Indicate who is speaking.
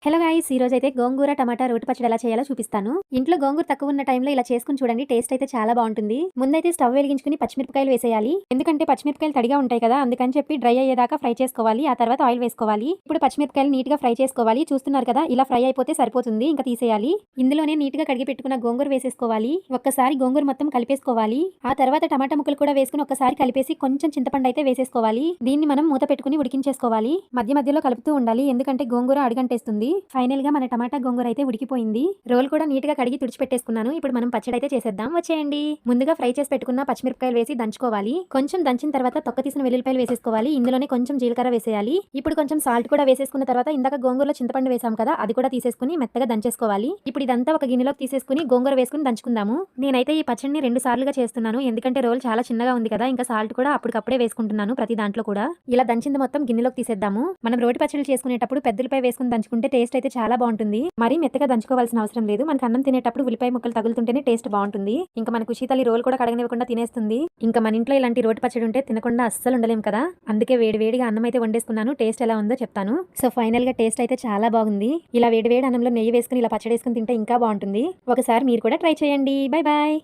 Speaker 1: Hello guys, ఈ రోజు అయితే గోంగూర టమాటా రోటి పచ్చడి ఎలా చేయాలో చూపిస్తాను. ఇంట్లో గోంగూర తక్కువ ఉన్న టైంలో ఇలా చేసుకుని చూడండి, టేస్ట్ అయితే చాలా బాగుంటుంది. ముందైతే స్టవ్ వెలిగించుకుని పచ్చిమిరపకాయలు వేసేయాలి. ఎందుకంటే పచ్చిమిరపకాయలు తడిగా ఉంటాయి కదా, అందుకని చెప్పి డ్రై అయ్యేదాకా ఫ్రై చేసుకోవాలి. ఆ తర్వాత ఆయిల్ వేసుకోవాలి. ఇప్పుడు పచ్చిమిరపకాయలు నీట్ గా ఫ్రై చేసుకోవాలి. చూస్తున్నారు కదా, ఇలా ఫ్రై అయిపోతే సరిపోతుంది, ఇంకా తీసేయాలి. ఇందులోనే నీట్ గా కడిగి పెట్టుకున్న గోంగూర వేసేసుకోవాలి. ఒక్కసారి గోంగూర మొత్తం కలిపేసుకోవాలి. ఆ తర్వాత టమాటా ముక్కలు కూడా వేసుకుని ఒక్కసారి కలిపేసి కొంచెం చింతపండు అయితే వేసేసుకోవాలి. దీన్ని మనం మూత పెట్టుకుని ఉడికించేసుకోవాలి. మధ్య మధ్యలో కలుపుతూ ఉండాలి, ఎందుకంటే గోంగూర అడుగంటేస్తుంది. ఫైనల్ గా మన టమాటా గోంగూర అయితే ఉడికిపోయింది. రోల్ కూడా నీట్ గా కడిగి తుడిచిపెట్టేసుకున్నాను. ఇప్పుడు మనం పచ్చడి అయితే చేసేద్దాం, వచ్చేయండి. ముందుగా ఫ్రై చేసి పెట్టుకున్న పచ్చిమిరపకాయలు వేసి దంచుకోవాలి. కొంచెం దంచిన తర్వాత తొక్క తీసిన వెల్లుల్లిపాయలు వేసేసుకోవాలి. ఇందులోనే కొంచెం జీలకర్ర వేసేయాలి. ఇప్పుడు కొంచెం సాల్ట్ కూడా వేసేసుకున్న తర్వాత ఇందాక గోంగూరలో చింతపండు వేసాం కదా, అది కూడా తీసేసుకుని మెత్తగా దంచేసుకోవాలి. ఇప్పుడు ఇదంతా ఒక గిన్నెలోకి తీసేసుకుని గోంగూర వేసుకుని దంచుకుందాము. నేనైతే ఈ పచ్చడిని 2 సార్లుగా చేస్తున్నాను, ఎందుకంటే రోల్ చాలా చిన్నగా ఉంది కదా. ఇంకా సాల్ట్ కూడా అప్పటికప్పుడే వేసుకుంటున్నాను ప్రతి దాంట్లో కూడా. ఇలా దంచింది మొత్తం గిన్నెలోకి తీసేద్దాము. మనం రోటి పచ్చళ్ళు చేసుకునేటప్పుడు పెద్దలపై వేసుకుని దంచుకుంటే టేస్ట్ అయితే చాలా బాగుంటుంది. మరీ మెత్తగా దంచుకోవాల్సిన అవసరం లేదు. మనకు అన్నం తినేటప్పుడు ఉల్లిపాయ ముక్కలు తగులుతుంటేనే టేస్ట్ బాగుంటుంది. ఇంకా మనకు శీతలి రోల్ కూడా కడగనివ్వకుండా తినేస్తుంది. ఇంకా మన ఇంట్లో ఇలాంటి రోటి పచ్చడి ఉంటే తినకుండా అస్సలు ఉండలేం కదా. అందుకే వేడివేడిగా అన్నం అయితే వండేసుకున్నాను. టేస్ట్ ఎలా ఉందో చెప్తాను. సో ఫైనల్ గా టేస్ట్ అయితే చాలా బాగుంది. ఇలా వేడివేడి అన్నంలో నెయ్యి వేసుకుని ఇలా పచ్చడి వేసుకుని తింటే ఇంకా బాగుంటుంది. ఒకసారి మీరు కూడా ట్రై చేయండి. Bye bye.